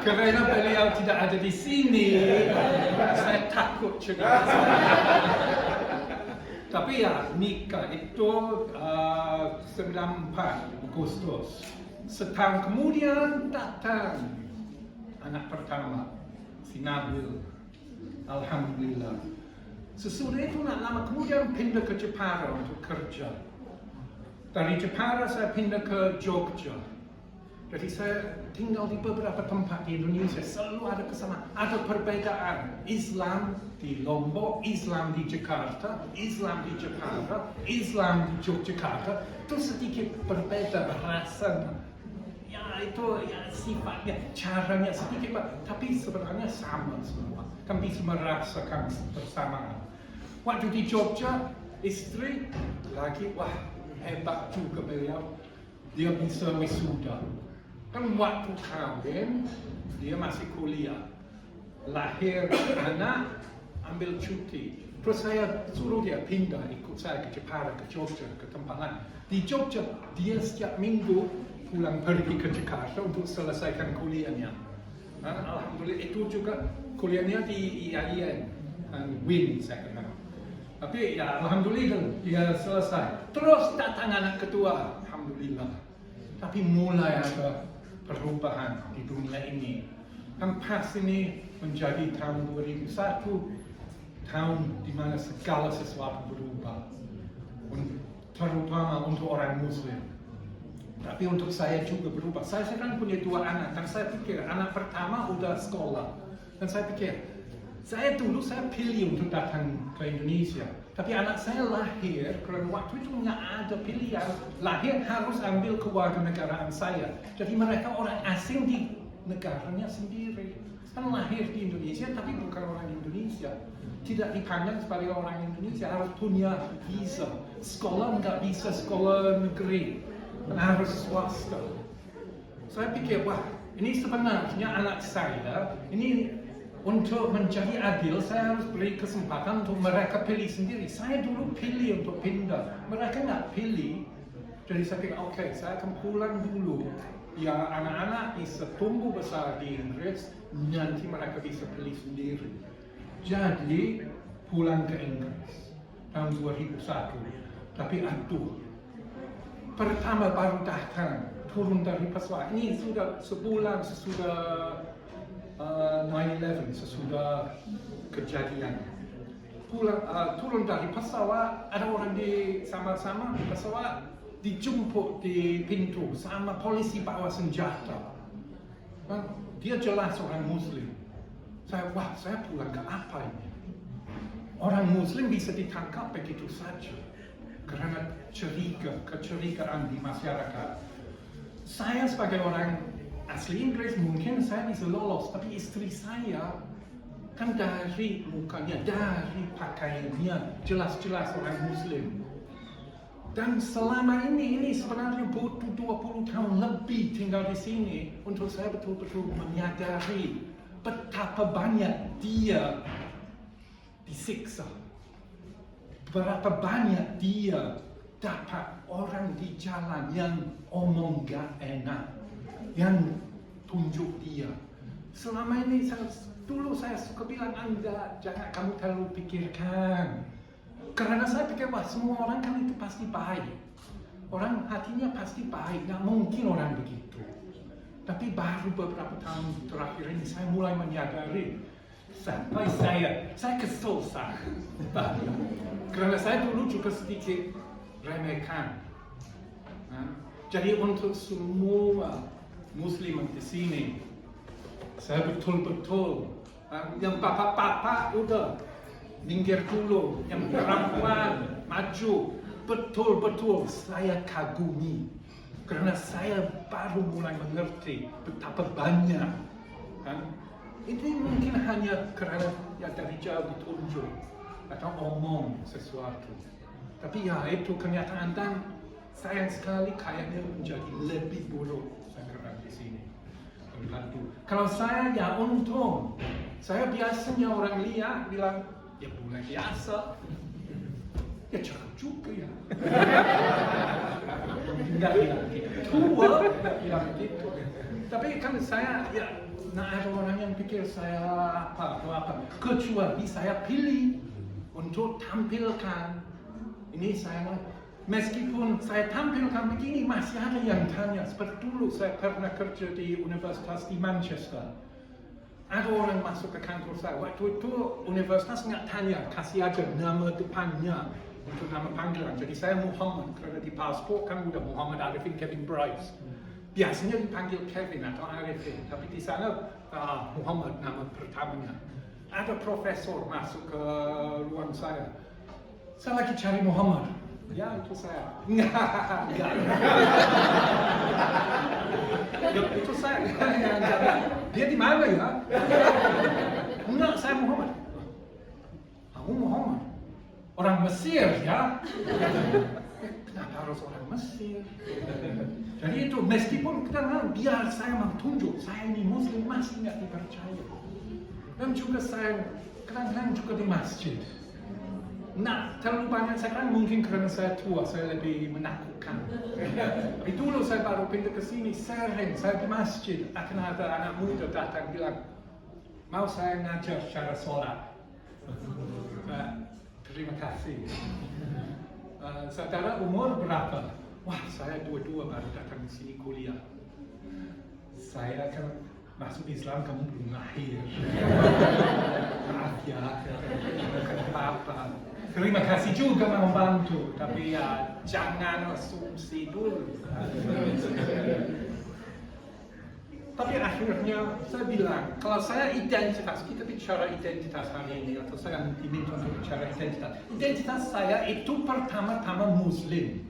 Kerana beliau tidak ada di sini, saya takut cerita. Tapi ya nikah itu 94 Agustus. Setahun kemudian datang anak pertama, si Nabil. Alhamdulillah. Sesudah itu nak lama kemudian pindah ke Jepara untuk kerja. Dari Jepara saya pindah ke Jogja. Jadi saya tinggal di beberapa tempat di Indonesia, selalu ada kesamaan, ada perbedaan. Islam di Lombok, Islam di Jakarta, Islam di Jepara, Islam di Yogyakarta, itu sedikit berbeda rasanya. Ya itu ya sifatnya, caranya sedikit, tapi sebenarnya sama semua. Kan bisa merasakan bersamaan. Waktu di Jogja, istri lagi, wah hebat juga beliau. Dia bisa wisuda. Kan waktu kawin, dia masih kuliah. Lahir anak, ambil cuti. Terus saya suruh dia pindah, ikut saya ke Jepara, ke Jogja, ke tempat lain. Di Jogja, dia setiap minggu pulang pergi ke Jakarta untuk selesaikan kuliahnya. Alhamdulillah itu juga kuliahnya di IAIN, WIN saya kenal. Tapi ya Alhamdulillah dia selesai. Terus datang anak kedua, Alhamdulillah. Tapi mulai ada perubahan di dunia ini. Kan pas ini menjadi tahun 2001, tahun di mana segala sesuatu berubah. Terutama untuk orang Muslim. Tapi untuk saya juga berubah. Saya kan punya dua anak, dan saya pikir anak pertama udah sekolah. Dan saya pikir, saya pilih untuk datang ke Indonesia. Tapi anak saya lahir, karena waktu itu nggak ada pilihan. Lahir harus ambil kewarganegaraan saya. Jadi mereka orang asing di negaranya sendiri. Kan lahir di Indonesia, tapi bukan orang Indonesia. Tidak dipandang sebagai orang Indonesia, harus punya visa. Sekolah nggak bisa sekolah negeri. Harus swasta. Saya pikir, wah, ini sebenarnya anak saya, ini untuk menjadi adil, saya harus beri kesempatan untuk mereka pilih sendiri. Saya dulu pilih untuk pindah, mereka nggak pilih. Jadi saya pikir, oke, saya akan pulang dulu. Ya, anak-anak bisa tumbuh besar di Inggris, nanti mereka bisa pilih sendiri. Jadi, pulang ke Inggris tahun 2001. Tapi aduh, pertama baru datang, turun dari pesawat. Ini sudah sebulan sesudah 9/11, sesudah kejadian. Turun dari pesawat, ada orang di sama-sama pesawat dijemput di pintu sama polisi bawa senjata. Dia jelas orang Muslim. Saya pulang ke apa ini? Orang Muslim bisa ditangkap begitu saja karena kecurigaan di masyarakat. Saya sebagai orang asli Inggris mungkin saya bisa lolos, tapi istri saya kan dari mukanya, dari pakaiannya jelas-jelas orang Muslim. Dan selama ini sebenarnya butuh 20 tahun lebih tinggal di sini untuk saya betul-betul menyadari betapa banyak dia disiksa. Berapa banyak dia dapat orang di jalan yang omong gak enak, yang tunjuk dia. Selama ini dulu saya suka bilang, Anda jangan kamu terlalu pikirkan. Karena saya pikir, wah semua orang kan itu pasti baik. orang hatinya pasti baik, nggak mungkin orang begitu. Tapi baru beberapa tahun terakhir ini saya mulai menyadari, sampai saya kesel karena saya dulu juga sedikit remehkan. Jadi untuk semua Muslim di sini, saya betul-betul yang bapak-bapak udah minggir dulu, yang perempuan maju, betul-betul saya kagumi. Karena saya baru mulai mengerti betapa banyak. Ini mungkin hanya karena dari jauh ditunjuk atau omong sesuatu. Tapi ya itu kenyataan dan sayang sekali kayaknya menjadi lebih buruk sekarang di sini. Kalau saya ya untung, saya biasanya orang lihat bilang ya mulai biasa. Ya cakap juga ya. Enggak bilang gitu. Tua enggak bilang gitu. Tapi kan saya ya ada orang yang pikir saya apa. Kecuali saya pilih untuk tampilkan. Ini saya meskipun saya tampilkan begini masih ada yang tanya. Seperti dulu saya pernah kerja di Universitas di Manchester. Ada orang masuk ke kantor saya. Waktu itu universitas nggak tanya, kasih aja nama depannya untuk nama panggilan. Jadi saya Muhammad, karena di paspor kan udah Muhammad Arifin Kevin Bryce. Biasanya dipanggil Kevin atau Arifin, tapi di sana Muhammad nama pertamanya. Ada profesor masuk ke ruang saya. Saya lagi cari Muhammad. Ya itu saya. Enggak. Ya, itu saya. Dia di mana ya? Enggak, saya Muhammad. Kamu Muhammad? Orang Mesir ya? Kenapa harus orang Mesir? Jadi itu meskipun kita biar saya mau tunjuk saya ini Muslim masih nggak dipercaya. Dan juga saya kadang-kadang juga di masjid. Nah, terlalu banyak sekarang mungkin karena saya tua, saya lebih menakutkan. Tapi dulu saya baru pindah ke sini, sering saya di masjid akan ada anak muda datang bilang, mau saya ngajar cara sholat. Terima kasih. Saudara umur berapa? Wah, saya 22 baru datang di sini kuliah. Saya kan masuk Islam kamu belum lahir. Maaf ya, bukan apa-apa. Terima kasih juga mau bantu, tapi ya jangan asumsi dulu. Tapi akhirnya saya bilang, kalau saya identitas, kita bicara identitas hari ini, atau saya diminta untuk bicara identitas. Identitas saya itu pertama-tama Muslim.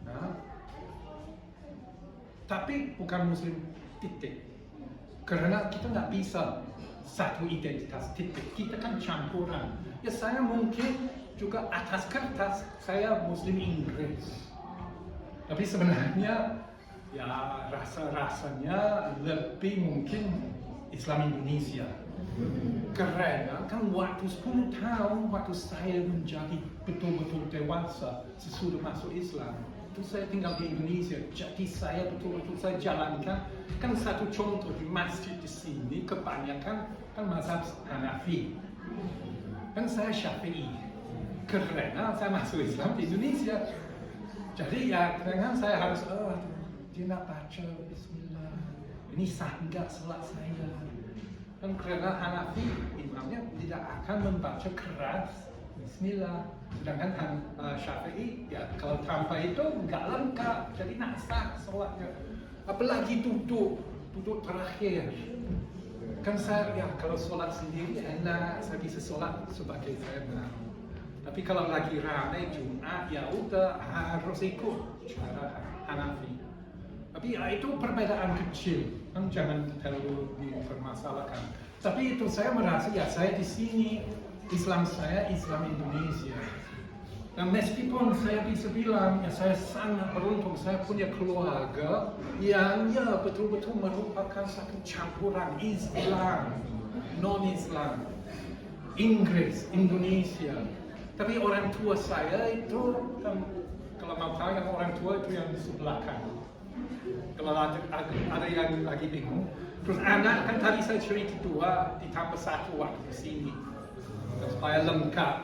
Nah, tapi bukan Muslim titik. Karena kita nggak bisa satu identitas titik, kita kan campuran. Ya saya mungkin juga atas kertas saya Muslim Inggris. Tapi sebenarnya ya rasa-rasanya lebih mungkin Islam Indonesia. Karena kan waktu 10 tahun waktu saya menjadi betul-betul dewasa sesudah masuk Islam, itu saya tinggal di Indonesia. Jadi saya betul-betul saya jalankan kan satu contoh di masjid di sini kebanyakan kan mazhab Hanafi. Kan saya Syafi'i. Karena saya masuk Islam di Indonesia. Jadi ya kadang saya harus dia nak baca Bismillah. Ini sah enggak salat saya? Dan karena Hanafi imamnya tidak akan membaca keras Bismillah. Sedangkan Syafi'i ya kalau tanpa itu enggak lengkap. Jadi nak sah salatnya. Apalagi duduk terakhir. Kan saya ya kalau salat sendiri enak, saya bisa salat sebagai saya mau. Tapi kalau lagi ramai Jumat ya udah harus ikut cara Hanafi. Tapi ya itu perbedaan kecil, kan jangan terlalu dipermasalahkan. Tapi itu saya merasa ya saya di sini Islam saya Islam Indonesia. Dan meskipun saya bisa bilang ya saya sangat beruntung saya punya keluarga yang ya betul-betul merupakan satu campuran Islam, non-Islam, Inggris, Indonesia. Tapi orang tua saya itu kan, kalau mau tahu yang orang tua itu yang di sebelah kanan. Kalau ada yang lagi bingung, terus anak kan tadi saya cerita 2 ditambah 1 waktu di sini supaya lengkap.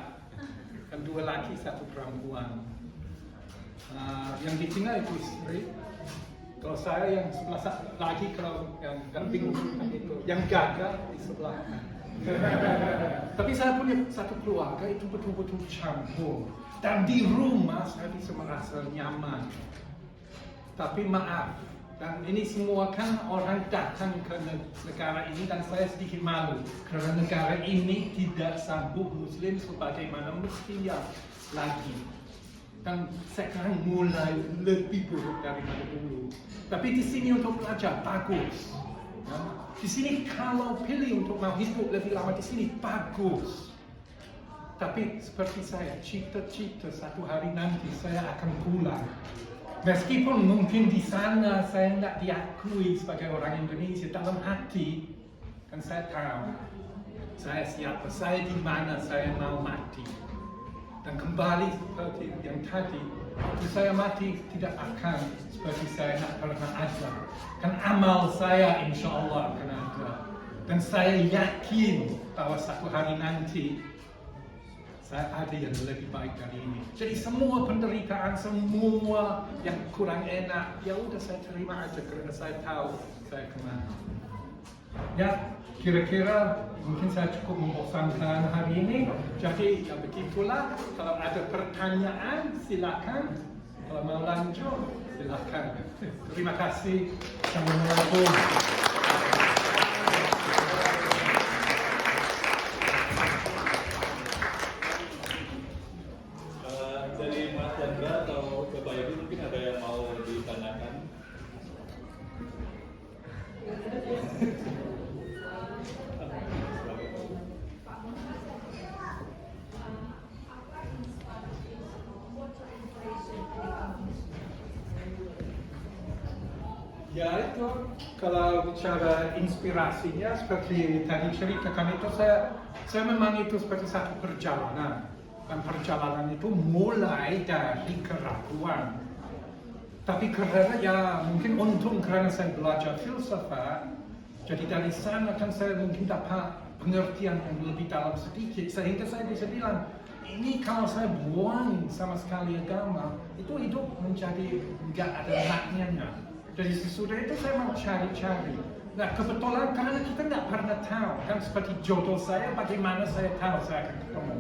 Kan 2 laki 1 perempuan. Yang di tengah itu istri. Kalau saya yang sebelah lagi, kalau yang bingung itu, yang gagal di sebelah. Tapi saya punya satu keluarga itu betul-betul campur. Dan di rumah saya bisa merasa nyaman. Tapi maaf, dan ini semua kan orang datang ke negara ini dan saya sedikit malu. Karena negara ini tidak sambut Muslim sebagaimana mestinya lagi. Dan sekarang mulai lebih buruk daripada dulu. Tapi di sini untuk belajar bagus. Ya. Di sini kalau pilih untuk mau hidup lebih lama di sini bagus. Tapi seperti saya cita-cita satu hari nanti saya akan pulang. Meskipun mungkin di sana saya tidak diakui sebagai orang Indonesia, dalam hati kan saya tahu saya siapa, saya di mana saya mau mati. Dan kembali seperti yang tadi, waktu saya mati tidak akan seperti saya nak pernah ada. Kan amal saya insya Allah akan ada. Dan saya yakin bahwa satu hari nanti saya ada yang lebih baik dari ini. Jadi semua penderitaan, semua yang kurang enak, ya udah saya terima aja karena saya tahu saya kemana. Ya, kira-kira mungkin saya cukup membosankan hari ini. Jadi ya begitulah. Kalau ada pertanyaan silakan. Kalau mau lanjut silakan. Terima kasih. Assalamualaikum. Dari Mas Chandra atau Bapak Ibu mungkin ada yang mau ditanyakan? Ya itu, kalau bicara inspirasinya seperti tadi ceritakan itu saya memang itu seperti satu perjalanan. Dan perjalanan itu mulai dari keraguan. Tapi karena ya mungkin untung karena saya belajar filsafat, jadi dari sana kan saya mungkin dapat pengertian yang lebih dalam sedikit sehingga saya bisa bilang ini kalau saya buang sama sekali agama itu hidup menjadi nggak ada maknanya. Jadi sesudah itu saya mau cari-cari. Nah kebetulan karena kita nggak pernah tahu kan seperti jodoh saya, bagaimana saya tahu saya akan ketemu.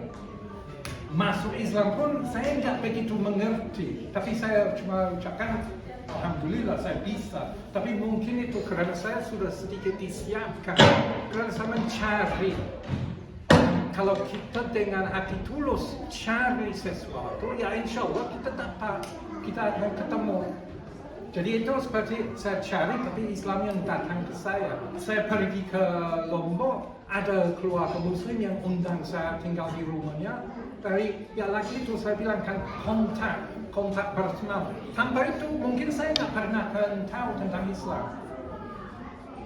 Masuk Islam pun saya nggak begitu mengerti, tapi saya cuma ucapkan Alhamdulillah saya bisa. Tapi mungkin itu karena saya sudah sedikit disiapkan, karena saya mencari. Kalau kita dengan hati tulus cari sesuatu, ya insya Allah kita dapat, kita akan ketemu. Jadi itu seperti saya cari, tapi Islam yang datang ke saya. Saya pergi ke Lombok, ada keluarga Muslim yang undang saya tinggal di rumahnya. Dari ya lagi itu saya bilang kan kontak personal. Tanpa itu mungkin saya nggak pernah tahu tentang Islam.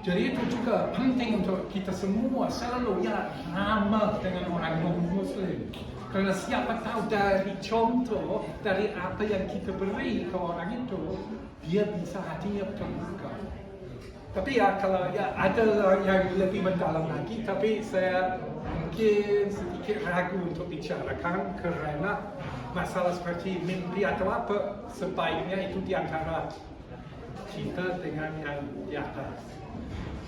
Jadi itu juga penting untuk kita semua selalu ya ramah dengan orang non-Muslim. Karena siapa tahu dari contoh, dari apa yang kita beri ke orang itu, dia bisa hatinya terbuka. Tapi ya kalau ya ada yang lebih mendalam lagi, tapi saya mungkin sedikit ragu untuk bicarakan karena masalah seperti mimpi atau apa sebaiknya itu di antara kita dengan yang di atas.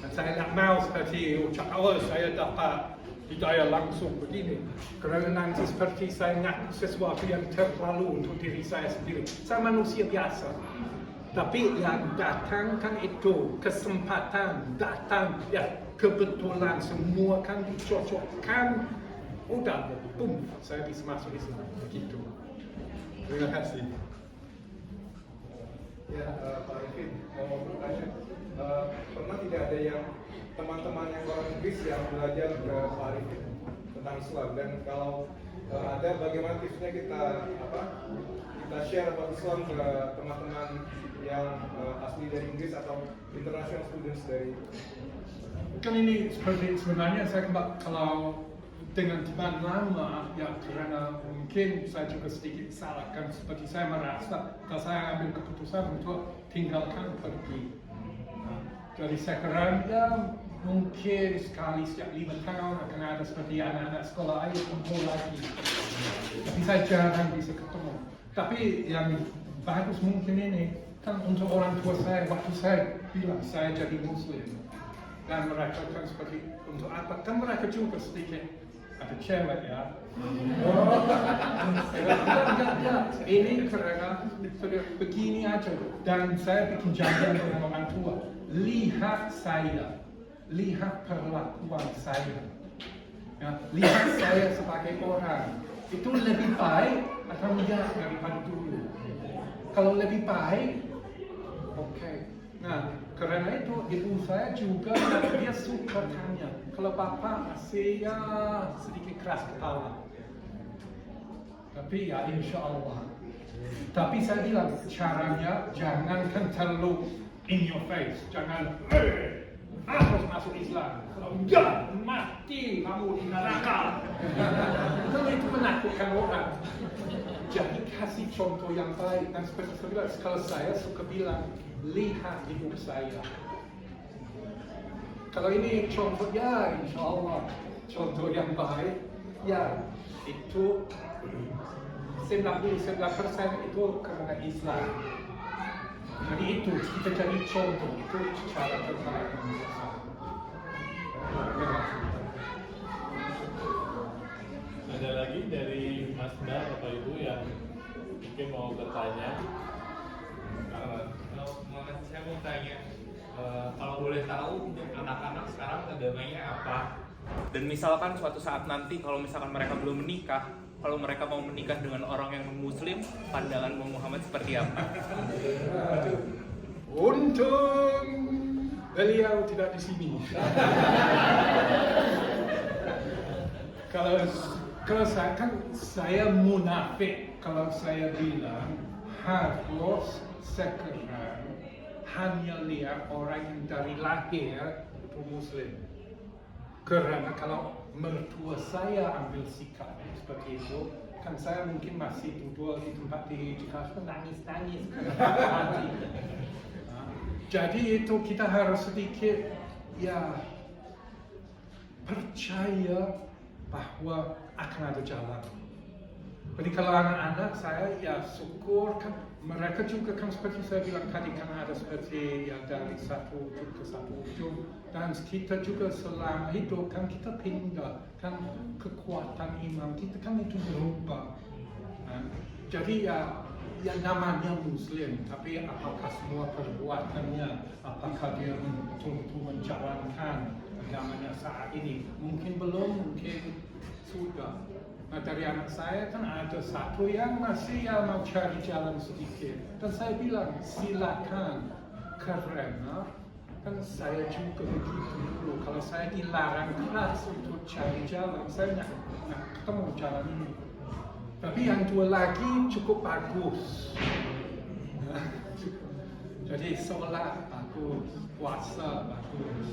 Dan saya tak mau seperti ucap awal saya dapat hidayah langsung begini. Kerana nanti seperti saya ngaku sesuatu yang terlalu untuk diri saya sendiri. Saya manusia biasa. Tapi yang datang kan itu kesempatan datang ya kebetulan semua kan dicocokkan. Udah, boom, saya bisa masuk Islam begitu. Terima kasih. Ya, Pak Arifin, mau bertanya, pernah tidak ada yang teman-teman yang orang Inggris yang belajar ke Pak Arifin tentang Islam, dan kalau ada bagaimana tipsnya kita share about Islam ke teman-teman yang asli dari Inggris atau international students dari kan ini seperti sebenarnya saya kalau dengan teman lama ya karena mungkin saya juga sedikit salahkan seperti saya merasa kalau saya ambil keputusan untuk tinggalkan pergi. Jadi sekarang ya mungkin sekali setiap 5 tahun akan ada seperti anak-anak sekolah ayo kumpul lagi. Tapi saya jarang bisa ketemu. Tapi yang bagus mungkin ini kan untuk orang tua saya waktu saya bilang saya jadi Muslim dan mereka kan seperti untuk apa kan mereka juga sedikit ada cewek ya. Enggak. Ini karena sudah begini aja dan saya bikin janjian dengan orang tua. Lihat saya, lihat perlakuan saya, ya, lihat saya sebagai orang. Itu lebih baik atau enggak daripada dulu. Kalau lebih baik, oke. Nah, karena itu ibu saya juga dia suka tanya. Kalau bapak masih ya sedikit keras kepala. Tapi ya insya Allah. Tapi saya bilang caranya jangan kan terlalu in your face. Jangan harus masuk Islam. Kalau enggak mati kamu di neraka. Kalau itu menakutkan orang. Jadi kasih contoh yang baik dan seperti saya bilang, kalau saya suka bilang lihat ibu saya. Kalau ini contoh ya insya Allah contoh yang baik ya itu 99% itu karena Islam. Jadi itu kita jadi contoh itu cara terbaik menurut saya. Ada lagi dari Mas Da Bapak Ibu yang mungkin mau bertanya? Saya mau tanya, kalau boleh tahu untuk anak-anak sekarang agamanya apa? Dan misalkan suatu saat nanti kalau misalkan mereka belum menikah, kalau mereka mau menikah dengan orang yang Muslim, pandangan Muhammad seperti apa? Untung beliau tidak di sini. Kalau saya kan saya munafik kalau saya bilang harus sekarang hanya lihat orang yang dari lahir itu Muslim. Karena kalau mertua saya ambil sikap seperti itu, kan saya mungkin masih duduk di tempat di Jakarta nangis-nangis. Jadi itu kita harus sedikit ya percaya bahwa akan ada jalan. Jadi kalau anak-anak saya ya syukur kan mereka juga kan seperti saya bilang tadi kan ada seperti ya dari satu ujung ke satu ujung dan kita juga selama hidup kan kita pindah kan kekuatan iman kita kan itu berubah. Jadi ya namanya Muslim tapi apakah semua perbuatannya apakah dia betul-betul menjalankan agamanya saat ini mungkin belum mungkin sudah. Nah dari anak saya kan ada satu yang masih ya mau cari jalan sedikit dan saya bilang silakan karena kan saya juga begitu dulu kalau saya dilarang keras untuk cari jalan saya nggak ketemu jalan ini tapi yang dua lagi cukup bagus jadi sholat bagus puasa bagus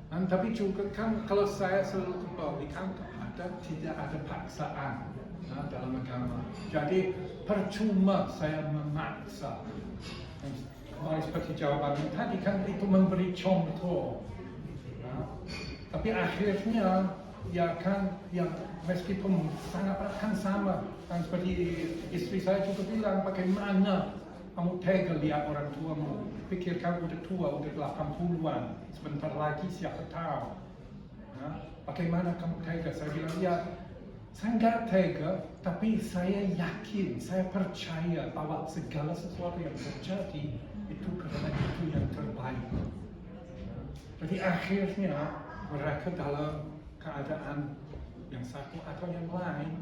dan tapi juga kan kalau saya selalu kembalikan tidak ada paksaan dalam agama. Jadi percuma saya memaksa. Kembali seperti jawaban tadi kan itu memberi contoh. Tapi akhirnya ya kan yang meskipun sangat kan sama kan seperti istri saya juga bilang bagaimana kamu tega lihat orang tuamu pikirkan udah tua udah 80-an sebentar lagi siapa tahu. Bagaimana kamu tega? Saya bilang, ya saya nggak tega, tapi saya yakin, saya percaya bahwa segala sesuatu yang terjadi itu karena itu yang terbaik. Jadi akhirnya mereka dalam keadaan yang satu atau yang lain,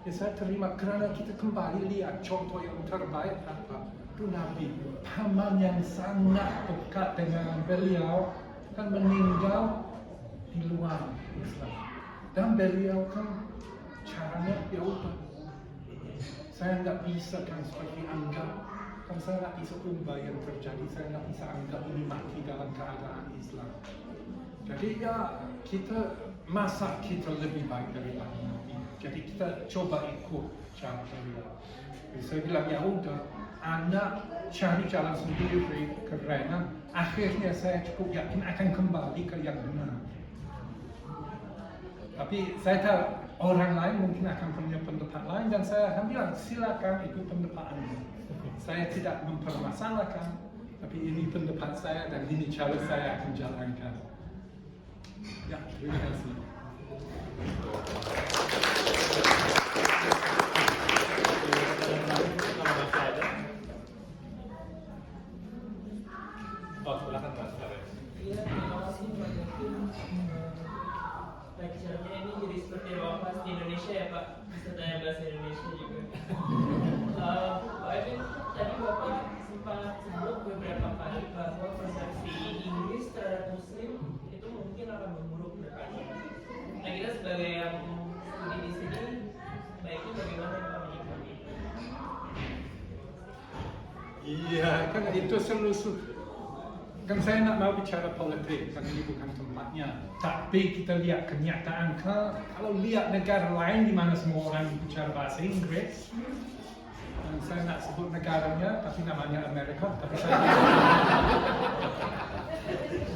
ya saya terima karena kita kembali lihat contoh yang terbaik apa? Itu Nabi, paman yang sangat dekat dengan beliau kan meninggal di luar Islam dan beliau kan caranya ya udah saya nggak bisa kan seperti anggap kan saya nggak bisa ubah yang terjadi saya nggak bisa anggap ini mati dalam keadaan Islam jadi ya kita masa kita lebih baik daripada Nabi jadi kita coba ikut cara beliau jadi saya bilang ya udah anak cari jalan sendiri karena akhirnya saya cukup yakin akan kembali ke yang benar. Tapi saya tahu orang lain mungkin akan punya pendapat lain dan saya akan bilang silakan ikut pendapat Anda. saya tidak mempermasalahkan, tapi ini pendapat saya dan ini cara saya akan jalankan. Ya, terima kasih. Oh, silakan Mas Faris. Iya, terima kasih Pak Yakin. Lecture-nya ini jadi seperti ruang kelas di Indonesia ya Pak, bisa tanya bahasa Indonesia juga. Pak Yakin, tadi Bapak sempat sebut beberapa kali bahwa persepsi Inggris terhadap Muslim itu mungkin akan memburuk ke depannya. Nah kita sebagai yang studi di sini, baiknya bagaimana Pak menyikapi? Iya, kan itu selusuh. Kan saya nak mau bicara politik, karena ini bukan tempatnya. Tapi kita lihat kenyataan, kalau lihat negara lain di mana semua orang bicara bahasa Inggris, dan saya nak sebut negaranya, tapi namanya Amerika, tapi saya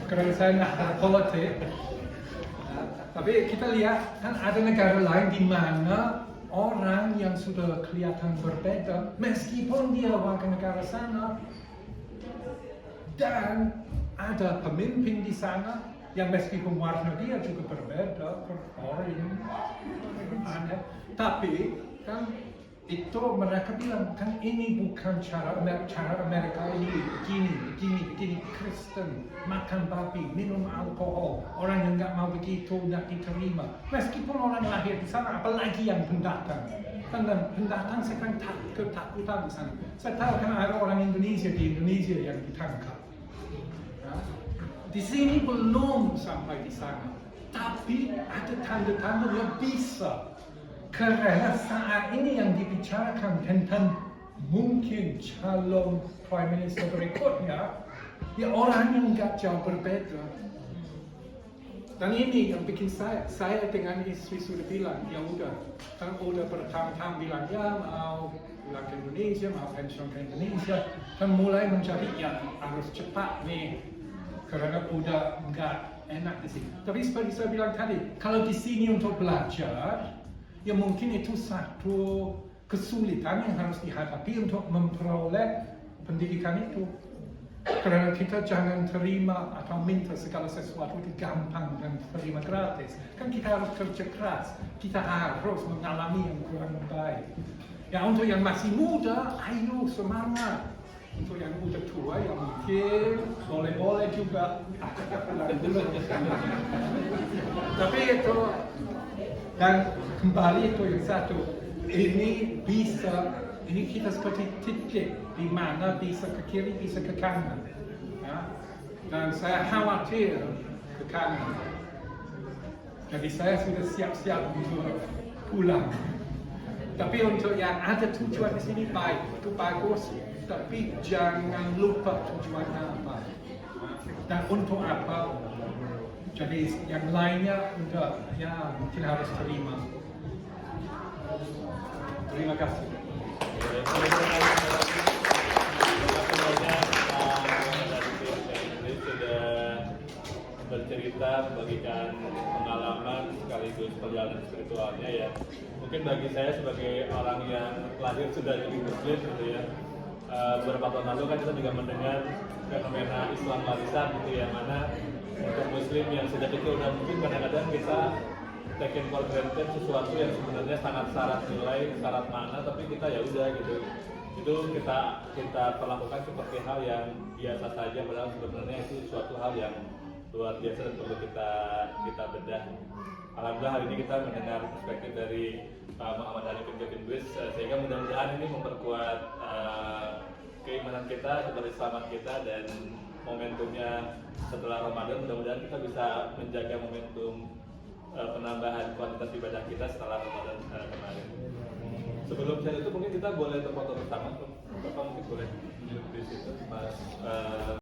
karena saya nak politik. Tapi kita lihat, kan ada negara lain di mana orang yang sudah kelihatan berbeda, meskipun dia warga negara sana, dan ada pemimpin di sana yang meskipun warna dia juga berbeda, orange, aneh. Tapi kan itu mereka bilang kan ini bukan cara Amerika ini begini, Kristen, makan babi, minum alkohol, orang yang nggak mau begitu nggak diterima. Meskipun orang lahir di sana, apalagi yang pendatang. Karena pendatang sekarang ketakutan di sana. Saya tahu kan ada orang Indonesia di Indonesia yang ditangkap. Di sini belum sampai di sana, tapi ada tanda-tanda yang bisa. Karena saat ini yang dibicarakan tentang mungkin calon Prime Minister berikutnya, ya orang yang nggak jauh berbeda. Dan ini yang bikin saya dengan istri sudah bilang, ya udah, kan udah bertahun-tahun bilang, ya mau pulang ke Indonesia, mau pensiun ke Indonesia, kan mulai menjadi, ya harus cepat nih, karena udah nggak enak di sini. Tapi seperti saya bilang tadi, kalau di sini untuk belajar, ya mungkin itu satu kesulitan yang harus dihadapi untuk memperoleh pendidikan itu. Karena kita jangan terima atau minta segala sesuatu itu gampang dan terima gratis. Kan kita harus kerja keras, kita harus mengalami yang kurang baik. Ya untuk yang masih muda, ayo semangat. Untuk yang udah tua, ya mungkin boleh-boleh juga. Tapi itu, dan kembali itu yang satu, ini kita seperti titik di mana bisa ke kiri, bisa ke kanan. Ya? Dan saya khawatir ke kanan. Jadi saya sudah siap-siap untuk pulang. Tapi untuk yang ada tujuan di sini baik, itu bagus. Tapi jangan lupa tujuannya apa dan untuk apa. Jadi yang lainnya udah ya mungkin harus terima. Terima kasih. Bercerita, membagikan pengalaman sekaligus perjalanan spiritualnya ya. Mungkin bagi saya sebagai orang yang lahir sudah jadi Muslim gitu ya, beberapa tahun lalu kan kita juga mendengar fenomena Islam warisan gitu ya, mana untuk Muslim yang sudah kecil dan mungkin kadang-kadang kita taken for granted sesuatu yang sebenarnya sangat syarat nilai, syarat makna, tapi kita ya udah gitu. Itu kita perlakukan seperti hal yang biasa saja, padahal sebenarnya itu suatu hal yang luar biasa dan perlu kita bedah. Alhamdulillah hari ini kita mendengar perspektif dari Pak Muhammad Ali bin Lubis, sehingga mudah-mudahan ini memperkuat keimanan kita, kebersamaan kita, dan momentumnya setelah Ramadan mudah-mudahan kita bisa menjaga momentum penambahan kuantitas ibadah kita setelah Ramadan kemarin. Sebelum saya itu mungkin kita boleh berfoto bersama, Bapak mungkin boleh duduk di situ, Mas.